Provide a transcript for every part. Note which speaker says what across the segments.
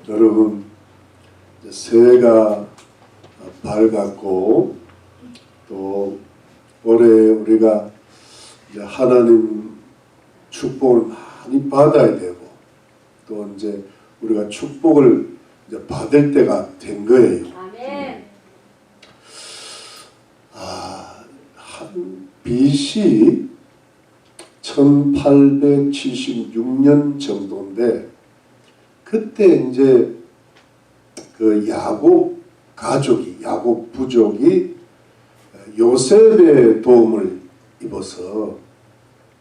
Speaker 1: 여러분, 새해가 밝았고 또 올해 우리가 이제 하나님 축복을 많이 받아야 되고 또 이제 우리가 축복을 이제 받을 때가 된 거예요.
Speaker 2: 아멘.
Speaker 1: 한 BC 1876년 정도인데 그때 이제 그 야곱 가족이, 야곱 부족이 요셉의 도움을 입어서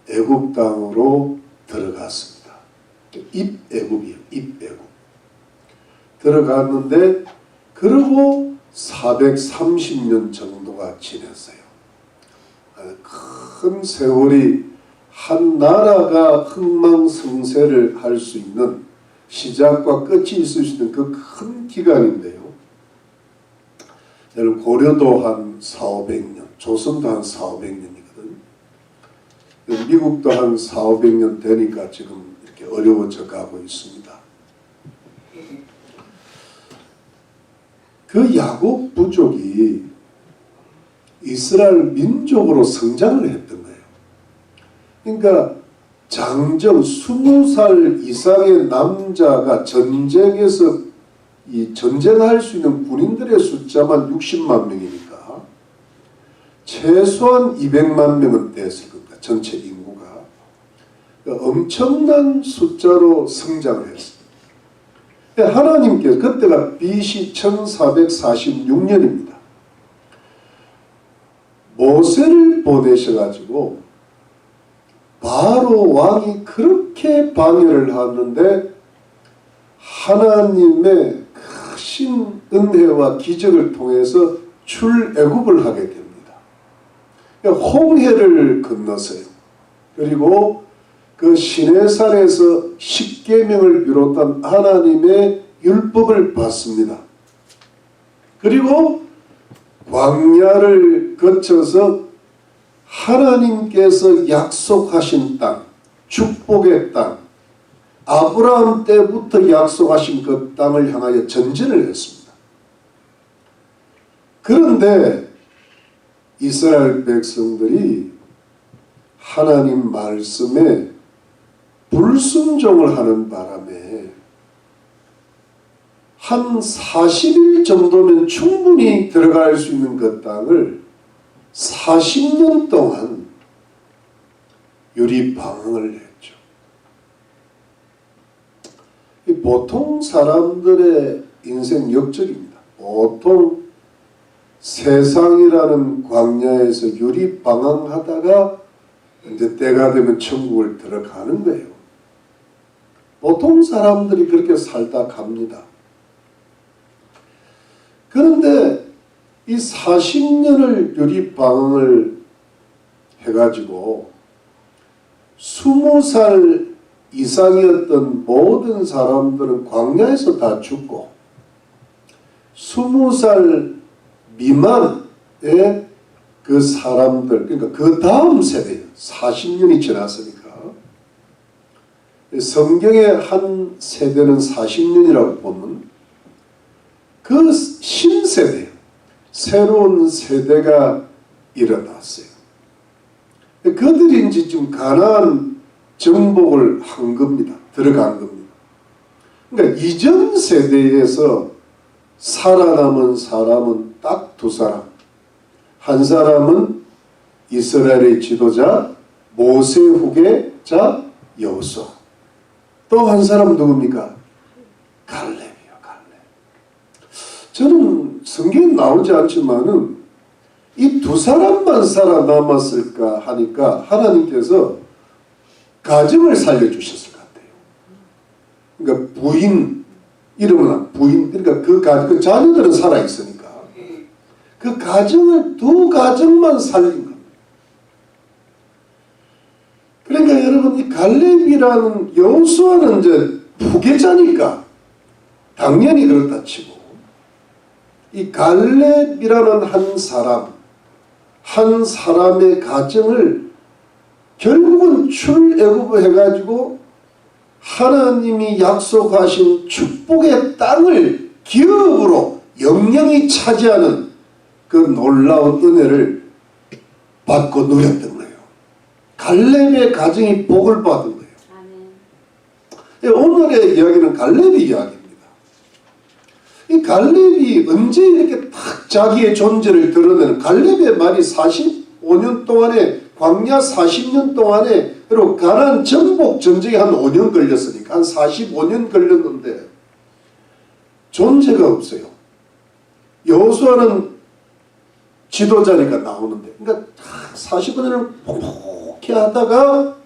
Speaker 1: 애굽 땅으로 들어갔습니다. 입애굽이에요. 입애굽. 들어갔는데 그러고 430년 정도가 지났어요. 큰 세월이 한 나라가 흥망성쇠를 할 수 있는 시작과 끝이 있을 수 있는 그 큰 기간인데요. 여러분 고려도 한 400~500년, 조선도 한 400~500년이거든요. 미국도 한 400~500년 되니까 지금 이렇게 어려워져 가고 있습니다. 그 야곱 부족이 이스라엘 민족으로 성장을 했던 거예요. 그러니까 장정 20살 이상의 남자가 전쟁에서 전쟁할 수 있는 군인들의 숫자만 60만 명이니까 최소한 200만 명은 됐을 겁니다. 전체 인구가. 그러니까 엄청난 숫자로 성장을 했습니다. 하나님께서 그때가 BC 1446년입니다. 모세를 보내셔가지고 바로 왕이 그렇게 방해를 하는데 하나님의 크신 은혜와 기적을 통해서 출애굽을 하게 됩니다. 홍해를 건넜어요. 그리고 그 시내산에서 십계명을 비롯한 하나님의 율법을 받습니다. 그리고 광야를 거쳐서 하나님께서 약속하신 땅, 축복의 땅, 아브라함 때부터 약속하신 그 땅을 향하여 전진을 했습니다. 그런데 이스라엘 백성들이 하나님 말씀에 불순종을 하는 바람에 한 40일 정도면 충분히 들어갈 수 있는 그 땅을 40년 동안 유리방황을 했죠. 보통 사람들의 인생 역적입니다. 보통 세상이라는 광야에서 유리방황하다가 이제 때가 되면 천국을 들어가는 거예요. 보통 사람들이 그렇게 살다 갑니다. 그런데 이 40년을 유리방황을 해가지고 20살 이상이었던 모든 사람들은 광야에서 다 죽고 20살 미만의 그 사람들, 그러니까 그 다음 세대, 40년이 지났으니까 성경의 한 세대는 40년이라고 보면 그 신세대, 새로운 세대가 일어났어요. 그들이 이제 지금 가나안 정복을 한 겁니다. 들어간 겁니다. 그러니까 이전 세대에서 살아남은 사람은 딱 두 사람. 한 사람은 이스라엘의 지도자 모세 후계자 여호수아. 또 한 사람은 누굽니까? 갈렙이요. 갈렙. 저는 성경에 나오지 않지만은 이 두 사람만 살아남았을까 하니까 하나님께서 가정을 살려주셨을 것 같아요. 그러니까 부인, 이름은 부인, 그러니까 그 자녀들은 살아있으니까 그 가정을 두 가정만 살린 겁니다. 그러니까 여러분 이 갈렙이라는 여호수아는 이제 후계자니까 당연히 그렇다 치고 이 갈렙이라는 한 사람의 가정을 결국은 출애굽을 해가지고 하나님이 약속하신 축복의 땅을 기업으로 영영이 차지하는 그 놀라운 은혜를 받고 누렸던 거예요. 갈렙의 가정이 복을 받은 거예요. 오늘의 이야기는 갈렙의 이야기입니다. 이 갈렙이 언제 이렇게 딱 자기의 존재를 드러내는, 갈렙의 말이 45년 동안에, 광야 40년 동안에, 그리고 가나안 정복 전쟁에 한 5년 걸렸으니까 한 45년 걸렸는데 존재가 없어요. 여호수아는 지도자니까 나오는데, 그러니까 45년을 묵묵히 하다가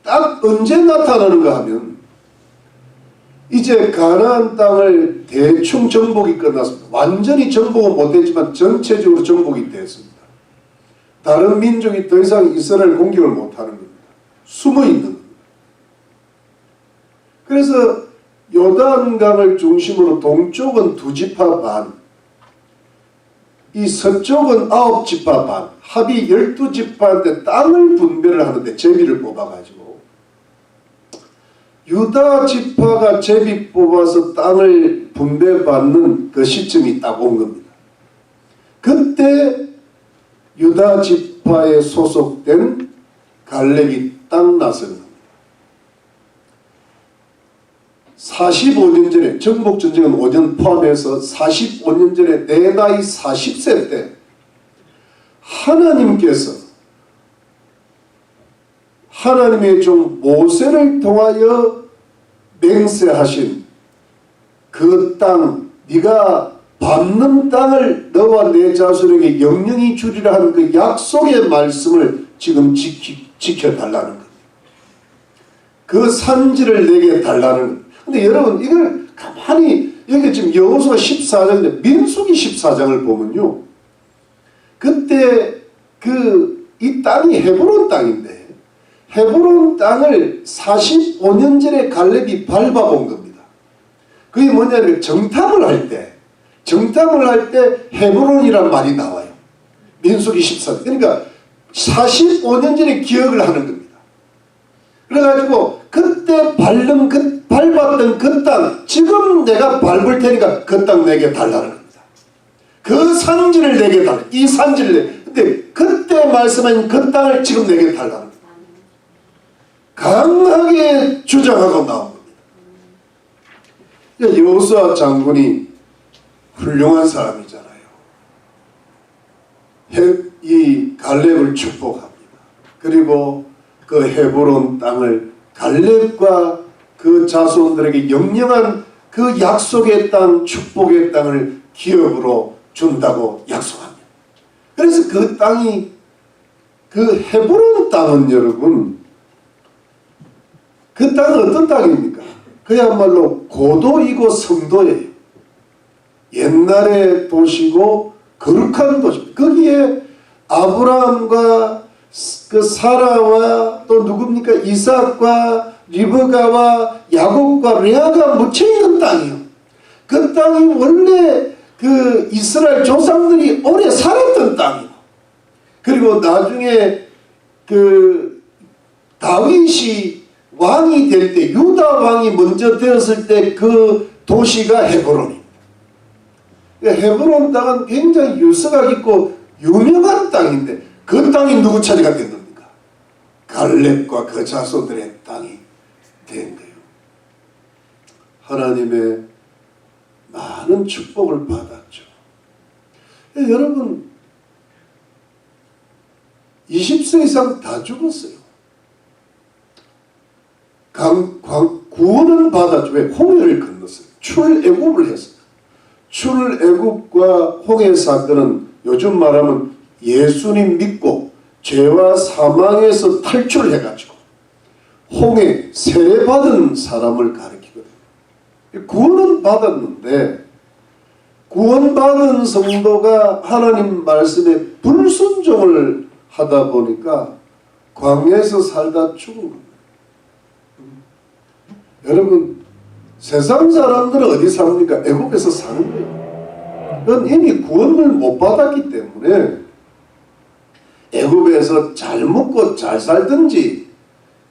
Speaker 1: 딱 언제 나타나는가 하면 이제 가나안 땅을 대충 정복이 끝났습니다. 완전히 정복은 못했지만 전체적으로 정복이 됐습니다. 다른 민족이 더 이상 이스라엘 공격을 못하는 겁니다. 숨어 있는 겁니다. 그래서 요단강을 중심으로 동쪽은 2지파 반, 이 서쪽은 9지파 반, 합이 12지파인데 땅을 분배를 하는데 제비를 뽑아가지고 유다 지파가 제비 뽑아서 땅을 분배받는 그 시점이 딱 온 겁니다. 그때 유다 지파에 소속된 갈렙이 딱 나선 겁니다. 45년 전에, 정복전쟁은 5년 포함해서 45년 전에 내 나이 40세 때 하나님께서 하나님의 종 모세를 통하여 맹세하신 그 땅, 네가 받는 땅을 너와 내 자손에게 영영히 주리라 하는 그 약속의 말씀을 지금 지켜달라는 겁니다. 그 산지를 내게 달라는 겁니다. 근데 여러분, 이걸 가만히, 여기 지금 여호수아 14장인데 민수기 14장을 보면요, 그때 이 땅이 헤브론 땅인데 헤브론 땅을 45년 전에 갈렙이 밟아본 겁니다. 그게 뭐냐면 정탐을 할 때 헤브론이란 말이 나와요. 민수기 14장. 그러니까 45년 전에 기억을 하는 겁니다. 그래가지고 그때 밟았던 그 땅, 지금 내가 밟을 테니까 그 땅 내게 달라는 겁니다. 그 산지를 내게 달라. 이 산지를 내게. 근데 그때 말씀한 그 땅을 지금 내게 달라는 겁니다. 강하게 주장하고 나온 겁니다. 여호수아 장군이 훌륭한 사람이잖아요. 이 갈렙을 축복합니다. 그리고 그 헤브론 땅을 갈렙과 그 자손들에게 영영한 그 약속의 땅, 축복의 땅을 기업으로 준다고 약속합니다. 그래서 그 땅이, 그 헤브론 땅은 여러분, 그 땅은 어떤 땅입니까? 그야말로 고도이고 성도예요. 옛날의 도시고 거룩한 도시. 거기에 아브라함과 그 사라와 또 누굽니까? 이삭과 리브가와 야곱과 레아가 묻혀있는 땅이요. 그 땅이 원래 그 이스라엘 조상들이 오래 살았던 땅이고, 그리고 나중에 그 다윗이 왕이 될 때, 유다 왕이 먼저 되었을 때 그 도시가 헤브론입니다. 헤브론 땅은 굉장히 유서가 깊고 유명한 땅인데 그 땅이 누구 차지가 된 겁니까? 갈렙과 그 자손들의 땅이 된 거예요. 하나님의 많은 축복을 받았죠. 여러분 20세 이상 다 죽었어요. 구원은 받았죠. 왜? 홍해를 건넜어요. 출애굽을 했어요. 출애굽과 홍해 사건은 요즘 말하면 예수님 믿고 죄와 사망에서 탈출해가지고 홍해 세례받은 사람을 가리키거든요. 구원은 받았는데 구원받은 성도가 하나님 말씀에 불순종을 하다 보니까 광야에서 살다 죽은 겁니다. 여러분, 세상 사람들은 어디 삽니까? 애국에서 사는 거예요. 그건 이미 구원을 못 받았기 때문에 애국에서 잘 먹고 잘 살든지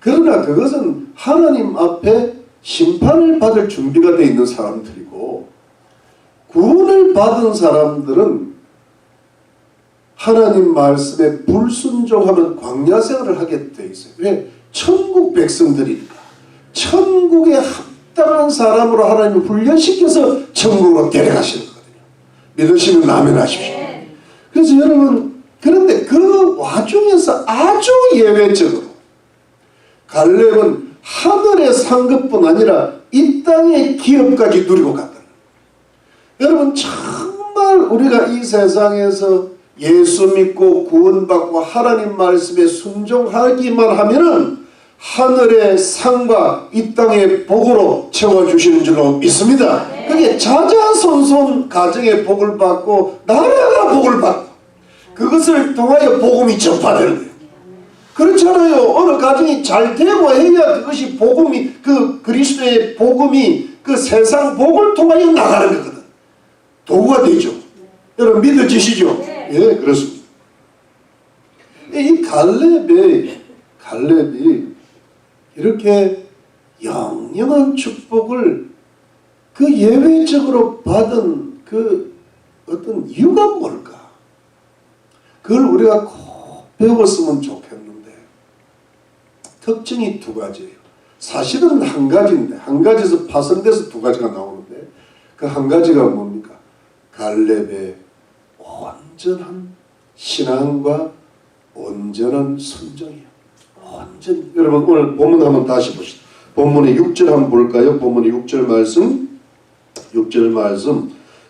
Speaker 1: 그러나 그것은 하나님 앞에 심판을 받을 준비가 되어 있는 사람들이고, 구원을 받은 사람들은 하나님 말씀에 불순종하면 광야 생활을 하게 되어 있어요. 왜? 천국 백성들이니까. 천국에 합당한 사람으로 하나님을 훈련시켜서 천국으로 데려가시는 거거든요. 믿으시면 아멘 하십시오. 그래서 여러분, 그런데 그 와중에서 아주 예외적으로 갈렙은 하늘의 상급뿐 아니라 이 땅의 기업까지 누리고 갔다. 여러분, 정말 우리가 이 세상에서 예수 믿고 구원받고 하나님 말씀에 순종하기만 하면은 하늘의 상과 이 땅의 복으로 채워주시는 줄로 믿습니다. 그게 자자손손 가정의 복을 받고 나라가 복을 받고 그것을 통하여 복음이 전파되는 거예요. 그렇잖아요. 어느 가정이 잘 되고 해야 그것이 복음이, 그 그리스도의 복음이 그 세상 복을 통하여 나가는 거거든. 도구가 되죠. 여러분 믿어지시죠? 예, 그렇습니다. 이 갈렙이 이렇게 영영한 축복을 그 예외적으로 받은 그 어떤 이유가 뭘까? 그걸 우리가 꼭 배웠으면 좋겠는데, 특징이 두 가지예요. 사실은 한 가지인데, 한 가지에서 파생돼서 두 가지가 나오는데, 그 한 가지가 뭡니까? 갈렙의 온전한 신앙과 온전한 순종이에요. 완전. 여러분 오늘 본문 한번 다시 보시죠. 본문의 6절 한번 볼까요? 본문의 6절 말씀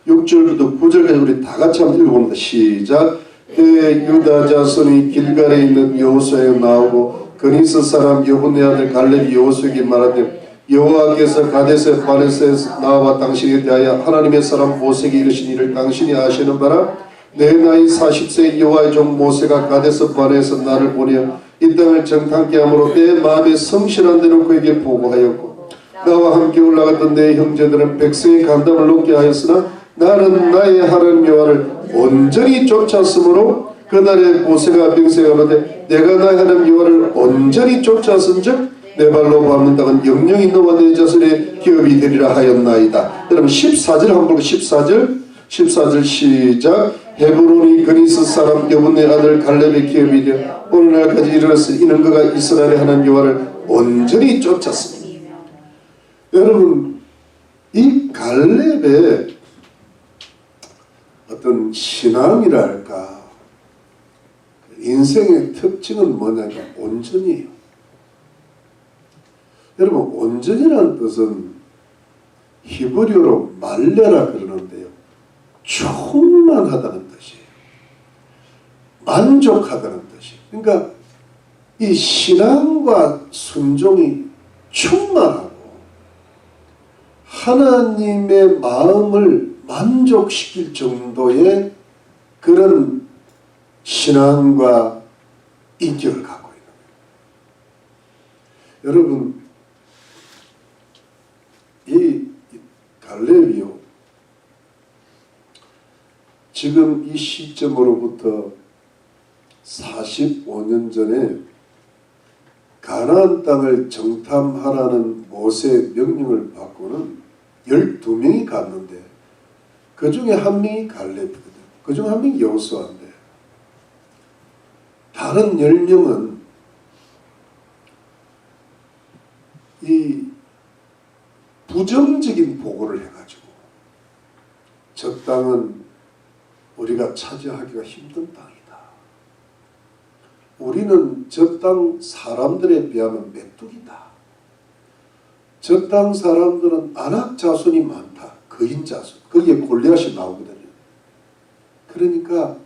Speaker 1: 6절부터 9절까지 우리 다 같이 한번 읽어봅니다. 시작. 유다 자손이 길갈에 있는 여호수아에 나오고 그니스 사람 여분의 아들 갈렙이 여호수아에게 말하되 여호와께서 가데스 바네스에서 나와 당신에 대하여 하나님의 사람 모세에게 이르신 일을 당신이 아시는 바라. 내 나이 40세 여호와의 종 모세가 가데스 바네에서 나를 보내어 이 땅을 정탐케 함으로 내 마음에 성실한 대로 그에게 보고하였고 나와 함께 올라갔던 내 형제들은 백성의 간담을 높게 하였으나 나는 나의 하나님 여호와를 온전히 쫓았으므로 그날에 모세가 명세하되 내가 나의 하나님 여호와를 온전히 쫓았은즉 내 발로 밟는다면 영영이 너와 내 자손의 기업이 되리라 하였나이다. 여러분 14절 한번 보고 14절 시작. 헤브론이 그니스 사람 여분의 아들 갈렙의 기업이 되어 오늘날까지 이르렀으니 이는 그가 이스라엘의 하나님 여호와를 온전히 쫓았습니다. 여러분 이 갈렙의 어떤 신앙이랄까 인생의 특징은 뭐냐면 온전이에요. 여러분 온전이라는 뜻은 히브리어로 말레라 그러는데요, 충만하다는 뜻이에요. 만족하다는 뜻이에요. 그러니까 이 신앙과 순종이 충만하고 하나님의 마음을 만족시킬 정도의 그런 신앙과 인격을 갖고 있는 거예요. 여러분 이 갈렙이요, 지금 이 시점으로부터 45년 전에 가나안 땅을 정탐하라는 모세의 명령을 받고는 12명이 갔는데 그 중에 한 명이 갈렙이거든. 그 중에 한 명이 여호수아인데 다른 10명은 이 부정적인 보고를 해가지고 저 땅은 우리가 차지하기가 힘든 땅이다. 우리는 저 땅 사람들에 비하면 메뚜기다. 저 땅 사람들은 안악 자손이 많다. 거인 자손. 거기에 골리앗이 나오거든요. 그러니까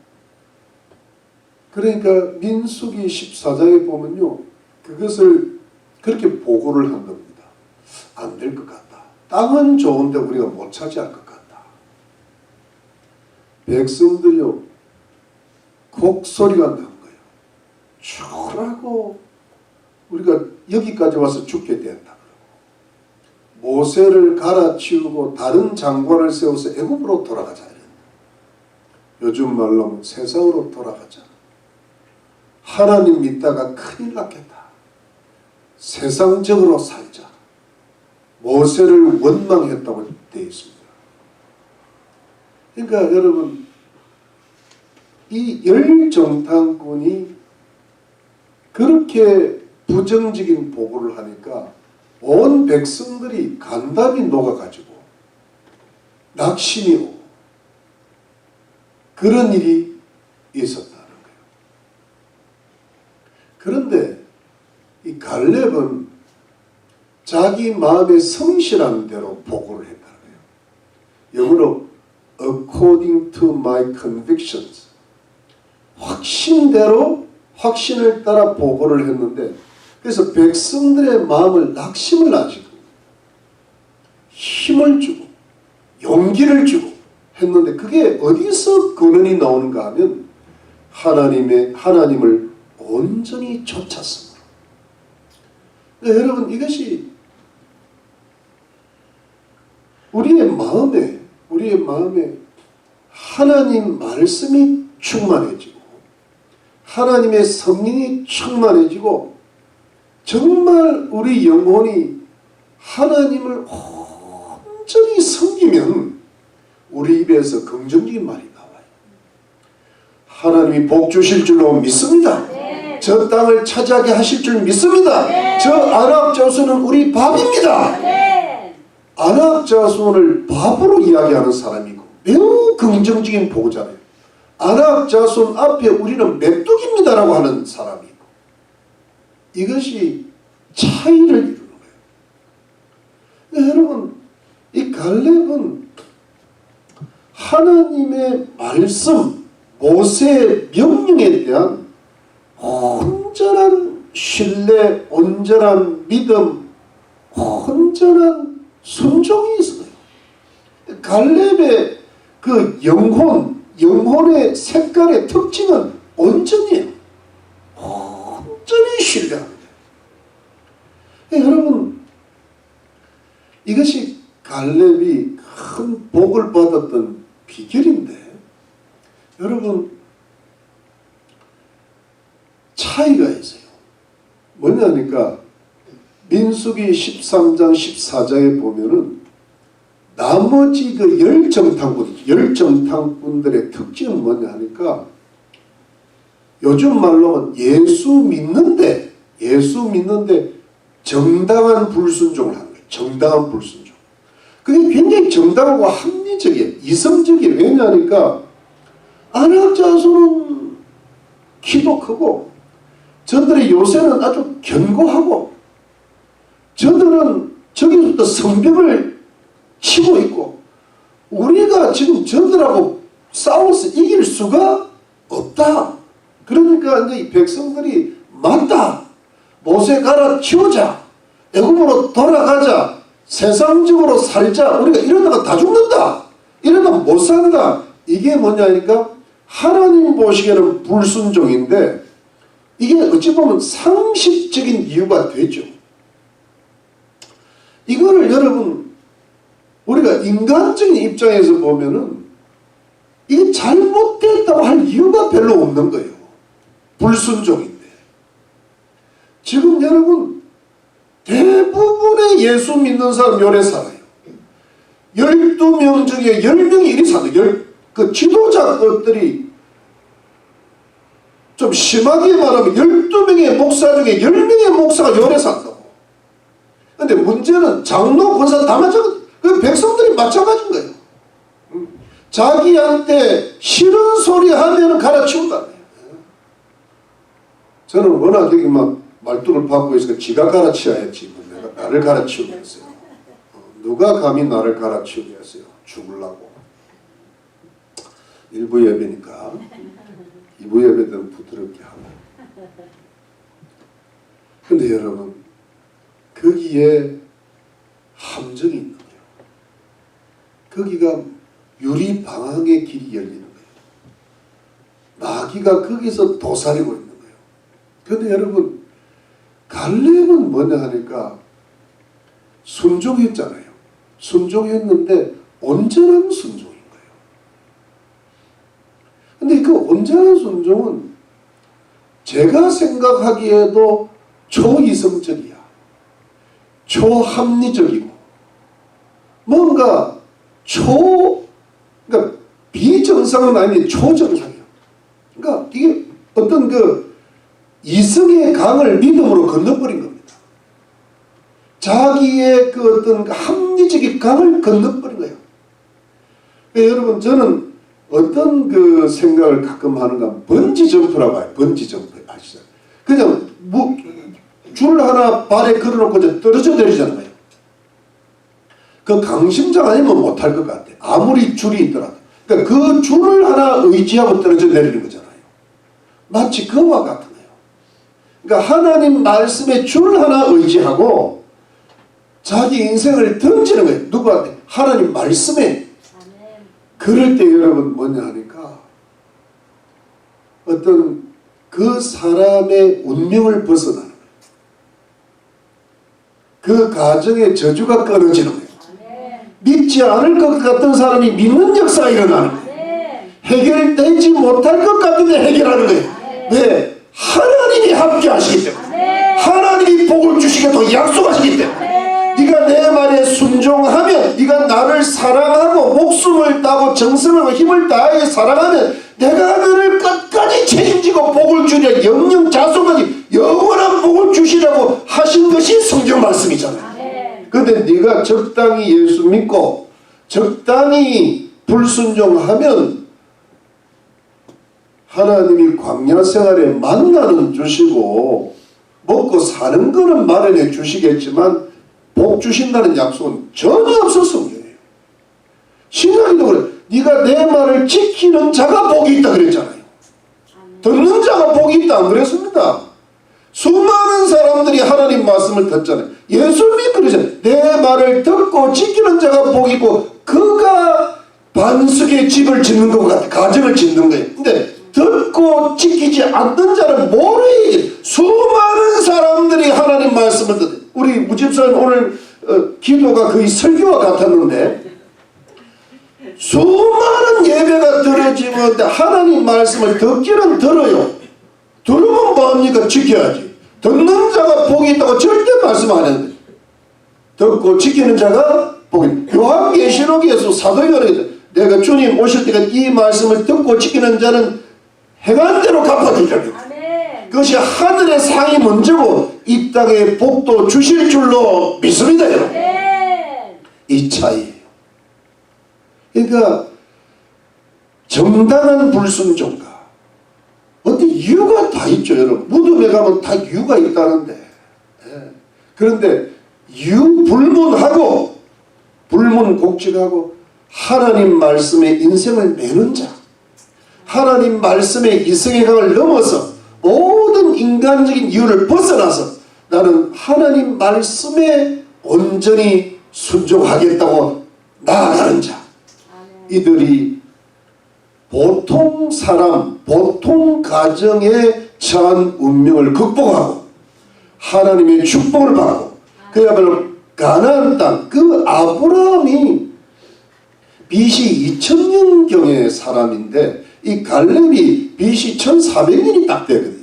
Speaker 1: 민수기 14장에 보면요, 그것을 그렇게 보고를 한 겁니다. 안 될 것 같다. 땅은 좋은데 우리가 못 차지할 것 같다. 백성들요, 곡소리가 난 거예요. 죽으라고, 우리가 여기까지 와서 죽게 된다. 모세를 갈아치우고 다른 장관을 세워서 애굽으로 돌아가자. 요즘 말로 세상으로 돌아가자. 하나님 믿다가 큰일 났겠다. 세상적으로 살자. 모세를 원망했다고 되어 있습니다. 그러니까 여러분, 이 열정탐꾼이 그렇게 부정적인 보고를 하니까 온 백성들이 간담이 녹아가지고 낙심이 오고 그런 일이 있었다는 거예요. 그런데 이 갈렙은 자기 마음에 성실한 대로 보고를 했다는 거예요. 영어로 according to my convictions, 확신대로 확신을 따라 보고를 했는데, 그래서 백성들의 마음을 낙심을 안 시키고 힘을 주고 용기를 주고 했는데, 그게 어디서 근원이 나오는가 하면 하나님을 온전히 쫓았습니다. 여러분, 이것이 우리의 마음에 하나님 말씀이 충만해지고 하나님의 성령이 충만해지고 정말 우리 영혼이 하나님을 온전히 섬기면 우리 입에서 긍정적인 말이 나와요. 하나님이 복 주실 줄로 믿습니다.
Speaker 2: 네.
Speaker 1: 저 땅을 차지하게 하실 줄 믿습니다.
Speaker 2: 네.
Speaker 1: 저 아낙 자손은 우리 밥입니다.
Speaker 2: 네.
Speaker 1: 아낙 자손을 밥으로 이야기하는 사람이고 매우 긍정적인 보고잖아요. 아낙 자손 앞에 우리는 메뚜기입니다라고 하는 사람이고, 이것이 차이를 이루는 거예요. 여러분, 이 갈렙은 하나님의 말씀, 모세의 명령에 대한 온전한 신뢰, 온전한 믿음, 온전한 순종이 있어요. 갈렙의 그 영혼의 색깔의 특징은 온전해요. 온전히 신뢰합니다. 여러분, 이것이 갈렙이 큰 복을 받았던 비결인데, 여러분, 차이가 있어요. 뭐냐니까 민수기 13장 14장에 보면은 나머지 그 열정탐꾼들의 특징은 뭐냐 하니까, 요즘 말로 예수 믿는데 정당한 불순종을 하는 거예요. 정당한 불순종. 그게 굉장히 정당하고 합리적이에요. 이성적이에요. 왜냐하니까 아낙 자손은 키도 크고 저들의 요새는 아주 견고하고 저들은 저기서부터 성벽을 치고 있고 우리가 지금 저들하고 싸워서 이길 수가 없다. 그러니까 이제 이 백성들이 맞다. 모세 갈아치우자. 애굽으로 돌아가자. 세상적으로 살자. 우리가 이러다가 다 죽는다. 이러다가 못 산다. 이게 뭐냐니까 하나님 보시기에는 불순종인데 이게 어찌 보면 상식적인 이유가 되죠. 이거를 여러분 우리가 인간적인 입장에서 보면은 이게 잘못됐다고 할 이유가 별로 없는 거예요. 불순종인데. 지금 여러분 대부분의 예수 믿는 사람 요래 살아요. 12명 중에 10명이 이리 살아요. 그 지도자들이 좀 심하게 말하면 12명의 목사 중에 10명의 목사가 요래 산다고. 근데 문제는 장로, 권사 다 마찬가지. 그 백성들이 마찬가지인 거예요. 자기한테 싫은 소리 하면 갈아치운다. 저는 워낙 여기 막 말뚝을 받고 있으니까 지가 갈아치워야지. 내가 나를 갈아치우겠어요. 누가 감히 나를 갈아치우겠어요. 죽으려고. 일부 예배니까 2부 예배 때는 부드럽게 하고. 근데 여러분 거기에 함정이 있는 거예요. 거기가 유리방황의 길이 열리는 거예요. 마귀가 거기서 도사리고 있는 거예요. 근데 여러분 갈렙은 뭐냐 하니까 순종했잖아요. 순종했는데 온전한 순종인 거예요. 근데 그 온전한 순종은 제가 생각하기에도 초이성적이야. 초합리적이고 뭔가 그러니까 비정상은 아닌데 초정상이에요. 그러니까 이게 어떤 그 이성의 강을 믿음으로 건너버린 겁니다. 자기의 그 어떤 합리적인 강을 건너버린 거예요. 여러분 저는 어떤 그 생각을 가끔 하는가, 번지 점프라고 해요. 번지 점프 아시죠? 그냥 줄 하나 발에 걸어놓고 이제 떨어져 내리잖아요. 그 강심장 아니면 못할 것 같아. 아무리 줄이 있더라도. 그러니까 그 줄을 하나 의지하고 떨어져 내리는 거잖아요. 마치 그와 같은 거예요. 그러니까 하나님 말씀에 줄 하나 의지하고 자기 인생을 던지는 거예요. 누구한테? 하나님 말씀에. 그럴 때 여러분 뭐냐 하니까 어떤 그 사람의 운명을 벗어나는 거예요. 그 가정의 저주가 끊어지는 거예요. 믿지 않을 것 같은 사람이 믿는 역사가 일어나는 거예요. 해결되지 못할 것 같은데 해결하는 거예요. 왜? 하나님이 함께 하시기 때문에. 하나님이 복을 주시겠다고 약속하시기 때문에. 네가 내 말에 순종하면, 네가 나를 사랑하고 목숨을 따고 정성을 하고 힘을 다해 사랑하면 내가 너를 끝까지 책임지고 복을 주리라. 영영 자손까지 영원한 복을 주시라고 하신 것이 성경 말씀이잖아요. 그런데 네가 적당히 예수 믿고 적당히 불순종하면 하나님이 광야 생활에 만나는 주시고 먹고 사는 거는 마련해 주시겠지만 복 주신다는 약속은 전혀 없었어. 성경이에요. 신약에도 그래. 네가 내 말을 지키는 자가 복이 있다 그랬잖아요. 듣는 자가 복이 있다 안 그랬습니다. 수많은 사람들이 하나님 말씀을 듣잖아요. 예수님이 그러잖아요. 내 말을 듣고 지키는 자가 복이고 그가 반석의 집을 짓는 것 같아. 가정을 짓는 거예요. 근데 듣고 지키지 않는 자는 모르지. 수많은 사람들이 하나님 말씀을 듣. 우리 무집사님 오늘 기도가 거의 설교와 같았는데 수많은 예배가 드려지는데 하나님 말씀을 듣기는 들어요. 들으면 뭐합니까? 지켜야지. 듣는 자가 복이 있다고 절대 말씀 안 했는데 듣고 지키는 자가 복이 있다. 요한계시록에서 사도행전에 내가 주님 오실 때가 이 말씀을 듣고 지키는 자는 행한 대로 갚아주잖아요. 그것이 하늘의 상이 먼저고 이 땅에 복도 주실 줄로 믿습니다. 여러분. 이 차이예요. 그러니까 정당한 불순종과 어떤 이유가 다 있죠. 여러분. 무덤에 가면 다 이유가 있다는데 그런데 불문하고 불문곡직하고 하나님 말씀에 인생을 매는 자, 하나님 말씀에 이성의 강을 넘어서 모든 인간적인 이유를 벗어나서 나는 하나님 말씀에 온전히 순종하겠다고 나아가는 자, 이들이 보통 사람, 보통 가정에 처한 운명을 극복하고 하나님의 축복을 받고 그야말로 가나안 땅, 그 아브라함이 BC 2000년경의 사람인데 이 갈렙이 BC 1400년이 딱 되거든요.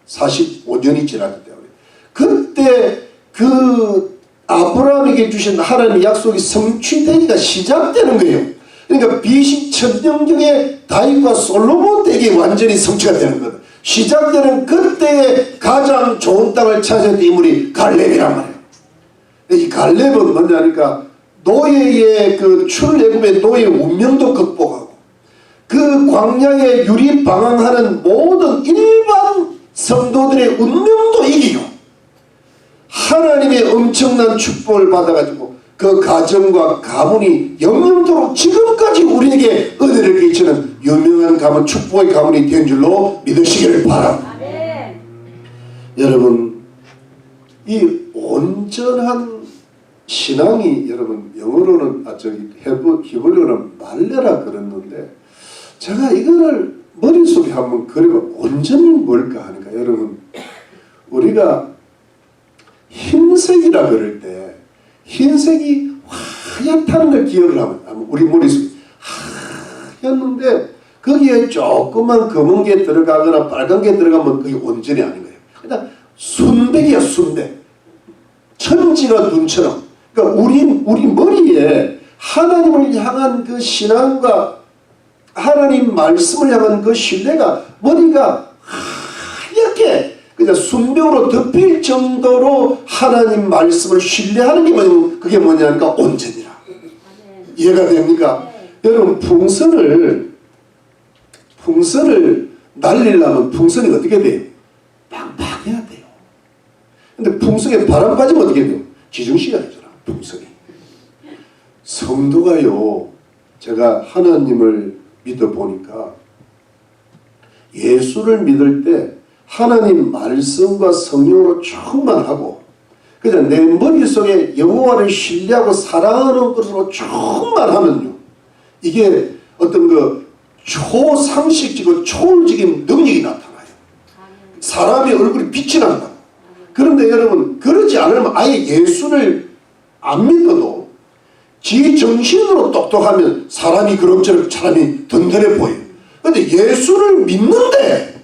Speaker 1: 45년이 지났기 때문에 그때 그 아브라함에게 주신 하나님의 약속이 성취되기가 시작되는 거예요. 그러니까 BC 1000년경에 다윗과 솔로몬 때에 완전히 성취가 되는 거예요. 시작되는 그때의 가장 좋은 땅을 찾은 인물이 갈렙이란 말이에요. 이 갈렙은 뭐냐니까 노예의 그 출애굽의 노예의 운명도 극복하고 그 광야에 유리 방황하는 모든 일반 성도들의 운명도 이기고 하나님의 엄청난 축복을 받아가지고 그 가정과 가문이 영영토록 지금까지 우리에게 은혜를 끼치는 유명한 가문, 축복의 가문이 된 줄로 믿으시기를 바랍니다. 여러분, 이 온전한 신앙이 여러분 영어로는 히브리어는 말레라 그랬는데 제가 이거를 머릿속에 한번 그려봐. 온전히 뭘까 하니까 여러분 우리가 흰색이라 그럴 때 흰색이 하얗다는 걸 기억을 하면 우리 머릿속에 하얗는데 거기에 조그만 검은 게 들어가거나 빨간 게 들어가면 그게 온전히 아닌 거예요. 그냥 순백이야. 순백. 천지가 눈처럼. 그러니까 우리 머리에 하나님을 향한 그 신앙과 하나님 말씀을 향한 그 신뢰가 머리가 하얗게 그냥 순병으로 덮일 정도로 하나님 말씀을 신뢰하는 게 그게 뭐냐니까 온전이라. 이해가 됩니까? 여러분 풍선을 날리려면 풍선이 어떻게 돼요? 빵빵해야 돼요. 근데 풍선에 바람 빠지면 어떻게 돼요? 지정씨가 되잖아. 풍선이. 성도가요, 제가 하나님을 믿어보니까 예수를 믿을 때 하나님 말씀과 성령으로 충만하고 그냥 내 머릿속에 여호와를 신뢰하고 사랑하는 것으로 충만하면요, 이게 어떤 그 초상식적이고 초월적인 능력이 나타나요. 사람의 얼굴이 빛이 난다. 그런데 여러분 그러지 않으면 아예 예수를 안 믿어도 지 정신으로 똑똑하면 사람이 그럭저럭 사람이 든든해 보여요. 그런데 예수를 믿는데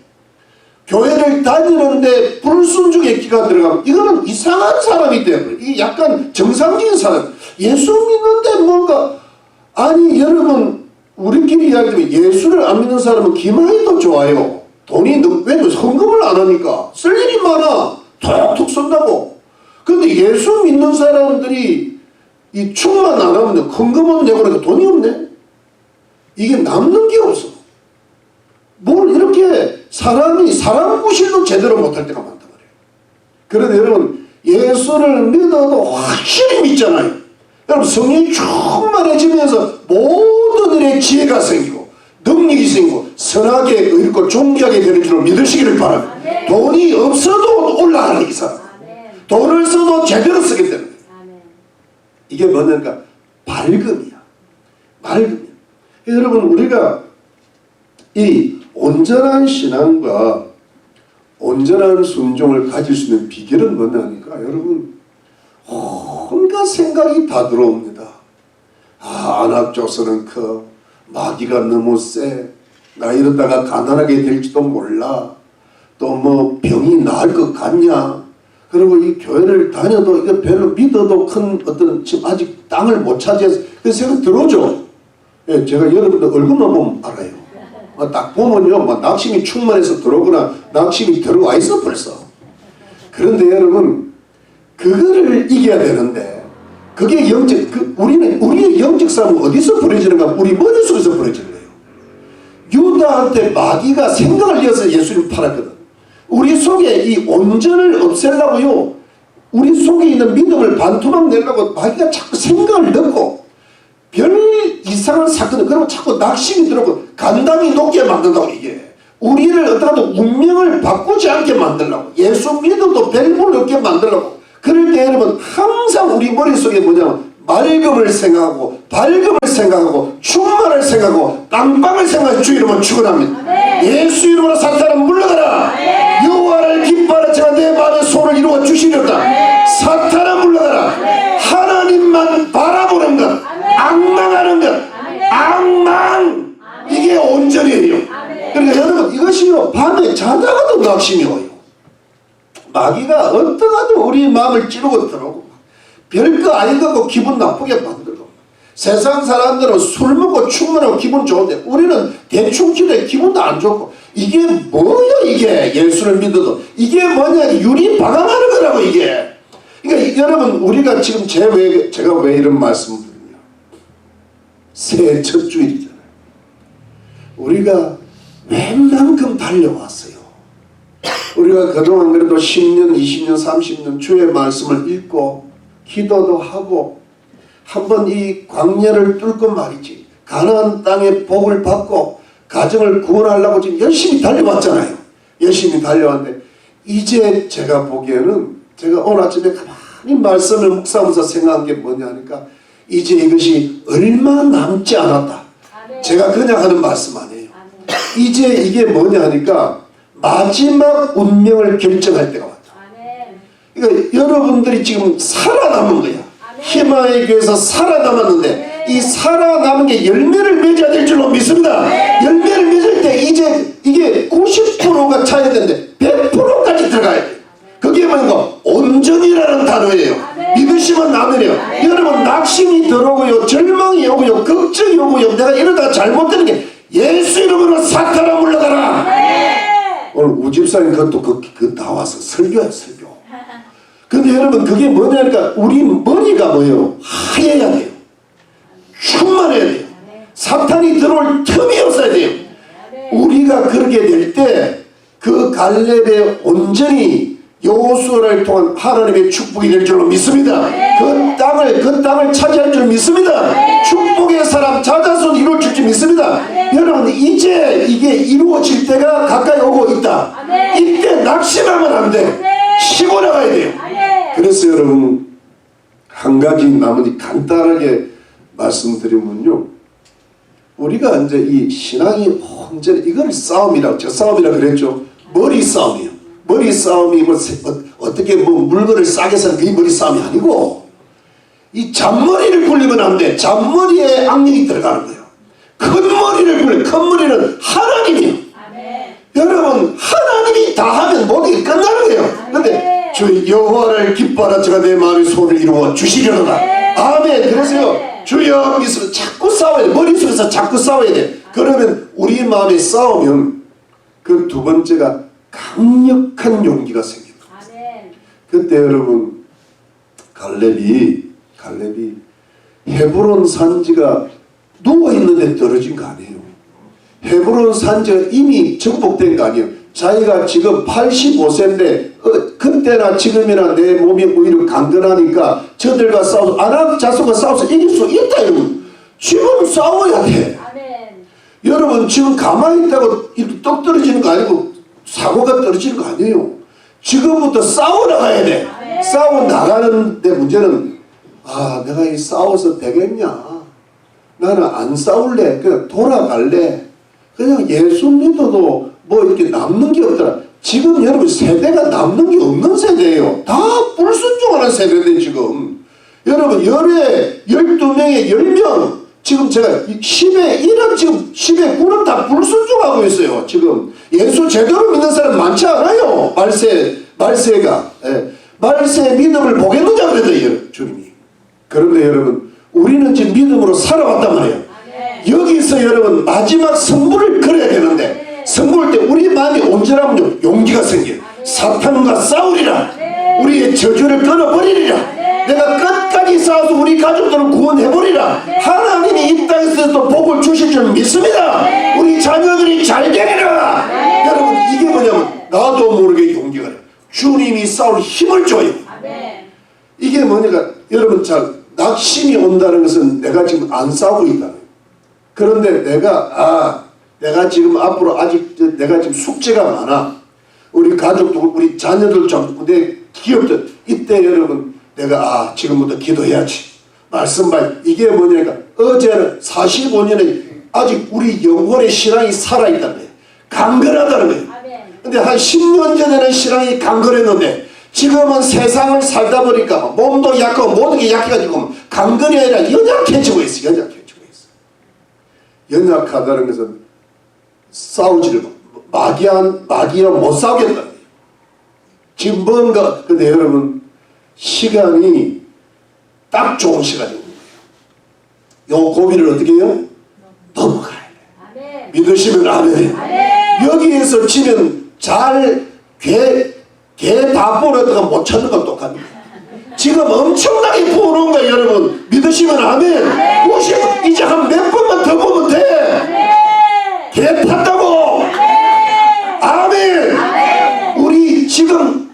Speaker 1: 교회를 다니는데 불순종의 기가 들어가면 이거는 이상한 사람이 돼요. 이게 약간 정상적인 사람. 예수 믿는데 뭔가 아니 여러분 우리끼리 이야기하면 예수를 안 믿는 사람은 기만해도 좋아요. 돈이 왜 헌금을 안 하니까 쓸 일이 많아. 톡톡 쓴다고. 그런데 예수 믿는 사람들이 이 충만 안 하면 헌금은 내고 그러니까 돈이 없네. 이게 남는 게 없어. 뭘 이렇게 사람이 사람 구실도 제대로 못할 때가 많단 말이에요. 그런데 여러분 예수를 믿어도 확실히 믿잖아요. 여러분 성령이 충만해지면서 모든 일에 지혜가 생기고 능력이 생기고 선하게 의롭고 존귀하게 되는 줄로 믿으시기를 바랍니다. 돈이 없어도 올라가는 이 사람. 돈을 써도 제대로 쓰게 되는 거예요. 이게 뭐냐니까 밝음이야. 밝음이야. 여러분 우리가 이 온전한 신앙과 온전한 순종을 가질 수 있는 비결은 뭐냐니까 여러분 온갖 생각이 다 들어옵니다. 안압조선은 커. 마귀가 너무 세. 나 이러다가 가난하게 될지도 몰라. 또 뭐 병이 나을 것 같냐. 그리고 이 교회를 다녀도 이거 별로 믿어도 큰 어떤 지금 아직 땅을 못 차지해서 그 생각 들어오죠. 예, 제가 여러분들 얼굴만 보면 알아요. 딱 보면요, 뭐 낙심이 충만해서 들어오거나 낙심이 들어와 있어 벌써. 그런데 여러분 그거를 이겨야 되는데 그게 우리의 영적 싸움은 어디서 벌어지는가? 우리 머릿속에서 벌어지는 거예요. 유다한테 마귀가 생각을 이어서 예수님을 팔았거든. 우리 속에 이 온전을 없애려고요, 우리 속에 있는 믿음을 반토막 내려고 마귀가 자꾸 생각을 넣고 별 이상한 사건을 그러고 자꾸 낙심이 들어오고 간당이 높게 만든다고. 이게 우리를 어떠하도 운명을 바꾸지 않게 만들려고, 예수 믿어도 별볼 없게 만들려고. 그럴 때 여러분 항상 우리 머릿속에 뭐냐면 맑음을 생각하고 밝음을 생각하고 충만을 생각하고 땅방을 생각해 주 이름으로 축원합니다. 예수 이름으로 사탄은 물러가라. 여호와를 기뻐하는 자가 내 마음의 소원을 이루어 주시려다. 사탄은 물러가라. 하나님만 바라보는 것, 앙망하는 것, 앙망, 이게 온전이에요. 그러니까 여러분 이것이요, 밤에 자다가도 낙심이 와요. 마귀가 어떠하도 우리 마음을 찌르고 들어오고 별거 아닌 거고 기분 나쁘게 만들고. 세상 사람들은 술 먹고 충만하고 기분 좋은데 우리는 대충 지내 기분도 안 좋고. 이게 뭐야 이게. 예수를 믿어도 이게 뭐냐, 유리 방황하는 거라고 이게. 그러니까 여러분 우리가 지금 제가 왜 이런 말씀을 드리냐, 새해 첫 주일이잖아요. 우리가 웬만큼 달려왔어요. 우리가 그동안 그래도 10년, 20년, 30년 주의 말씀을 읽고 기도도 하고 한번 이 광야를 뚫고 말이지 가나안 땅의 복을 받고 가정을 구원하려고 지금 열심히 달려왔잖아요. 열심히 달려왔는데 이제 제가 보기에는, 제가 오늘 아침에 가만히 말씀을 묵상하면서 생각한 게 뭐냐 하니까 이제 이것이 얼마 남지 않았다. 제가 그냥 하는 말씀 아니에요. 이제 이게 뭐냐 하니까 마지막 운명을 결정할 때가 왔다. 그러니까 여러분들이 지금 살아남은 거야. 희망의 교회에서 살아남았는데 이 살아남은 게 열매를 맺어야 될 줄로 믿습니다. 열매를 맺을 때 이제 이게 90%가 차야 되는데 100%까지 들어가야 돼. 그게 뭔가 온전이라는 단어예요. 믿으시면 아멘이요. 여러분 낙심이 들어오고요, 절망이 오고요, 걱정이 오고요, 내가 이러다 잘못되는 게 예수 이름으로 사탄아 물러가라. 오늘 우집사님 그것도 그 나와서 설교야 설교. 근데 여러분 그게 뭐냐니까 우리 머리가 뭐예요? 하얘야 돼요. 충만해야 돼요. 사탄이 들어올 틈이 없어야 돼요. 우리가 그렇게 될 때 그 갈렙에 온전히 여호수아를 통한 하나님의 축복이 될 줄로 믿습니다. 그 땅을 차지할 줄 믿습니다. 축복의 사람 자자손 이루어질 줄 믿습니다. 여러분 이제 이게 이루어질 때가 가까이 오고 있다. 이때 낙심하면 안 돼. 쉬고 나가야 돼요. 그래서 여러분 한 가지 나머지 간단하게 말씀드리면요, 우리가 이제 이 신앙이 온전히 이걸 싸움이라고, 저 싸움이라고 그랬죠. 머리 싸움이에요. 머리 싸움이 뭐 어떻게 뭐 물건을 싸게 사는 그게 머리 싸움이 아니고, 이 잔머리를 굴리면 안 돼. 잔머리에 악령이 들어가는 거예요. 큰 머리를 굴려. 큰 머리는 하나님이에요. 여러분 하나님이 다 하면 모든 게 끝나는 거예요. 근데 주 여호와를 기뻐하라, 저가 내 마음의 소원을 이루어 주시려노라. 아멘. 그래서요, 주여 믿으면 자꾸 싸워야 돼. 머릿속에서 자꾸 싸워야 돼. 그러면 우리 마음에 싸우면 그 두 번째가 강력한 용기가 생깁니다. 그때 여러분 갈렙이 헤브론 산지가 누워있는데 떨어진 거 아니에요. 헤브론 산지가 이미 정복된 거 아니에요. 자기가 지금 85세인데 그때나 지금이나 내 몸이 오히려 강건하니까 저들과 싸워서 아낙 자손과 싸워서 이길 수 있다. 여러분 지금 싸워야 돼. 여러분 지금 가만히 있다고 이렇게 떡 떨어지는 거 아니고 사고가 떨어지는 거 아니에요. 지금부터 싸워 나가야 돼. 싸워 나가는데 문제는 내가 이 싸워서 되겠냐. 나는 안 싸울래. 그냥 돌아갈래. 그냥 예수 믿어도 뭐 이렇게 남는 게 없더라. 지금 여러분 세대가 남는 게 없는 세대예요. 다 불순종하는 세대인데 지금 여러분 열에 12명에 10명 지금 제가 10에 1은 지금 10에 9는 다 불순종하고 있어요. 지금 예수 제대로 믿는 사람 많지 않아요. 말세가 말세의 믿음을 보겠느냐 그랬더니 주님이. 그런데 여러분 우리는 지금 믿음으로 살아왔단 말이에요. 여기서 여러분 마지막 승부를 걸어야 되는데 승부할 때 우리 마음이 온전하면 용기가 생겨요. 사탄과 싸우리라. 우리의 저주를 끊어버리리라. 내가 끝까지 싸워서 우리 가족들을 구원해버리라. 하나님이 이 땅에서 또 복을 주실 줄 믿습니다. 우리 자녀들이 잘 되리라. 여러분 이게 뭐냐면 나도 모르게 용기가 나요. 주님이 싸울 힘을 줘요. 이게 뭐냐면 여러분 잘 낙심이 온다는 것은 내가 지금 안 싸우고 있다는 거예요. 그런데 내가 지금 앞으로 아직 내가 지금 숙제가 많아. 우리 가족들, 우리 자녀들 좀, 내 기업들, 이때 여러분 내가 지금부터 기도해야지. 말씀 봐. 이게 뭐냐니까 어제는 45년에 아직 우리 영혼의 신앙이 살아있다는 거예요. 강건하다는 거예요. 근데 한 10년 전에는 신앙이 강건했는데 지금은 세상을 살다 보니까 몸도 약하고 모든 게 약해가지고 강건이 아니라 연약해지고 있어. 연약하다는 것은 싸우지를 마귀와 못 싸우겠다는 거예요. 지금 뭔가 근데 여러분 시간이 딱 좋은 시간인 거예요. 요 고비를 어떻게 해요? 넘어가야 돼. 믿으시면 아멘. 여기에서 치면 개 다 부어놨다가 못 찾는 건 똑같네요. 지금 엄청나게 부어놓은 거예요. 여러분 믿으시면 아멘. 이제 한 몇 번만 더 보면 돼. 개 탔다고. 아멘. 우리 지금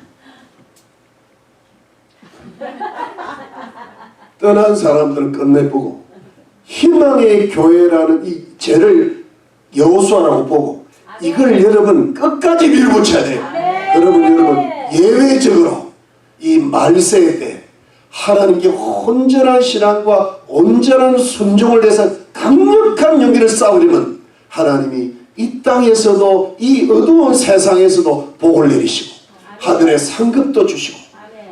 Speaker 1: 떠난 사람들을 끝내보고 희망의 교회라는 이 죄를 여호수아라고 보고 이걸 여러분 끝까지 밀어붙여야 돼요. 여러분 예외적으로 이 말세 때 하나님께 온전한 신앙과 온전한 순종을 내서 강력한 용기를 쌓으려면 하나님이 이 땅에서도 이 어두운 세상에서도 복을 내리시고 하늘의 상급도 주시고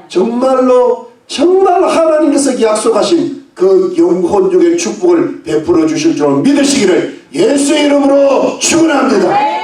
Speaker 1: 정말로 정말 하나님께서 약속하신 그 영혼중의 축복을 베풀어 주실 줄 믿으시기를 예수의 이름으로 축원합니다.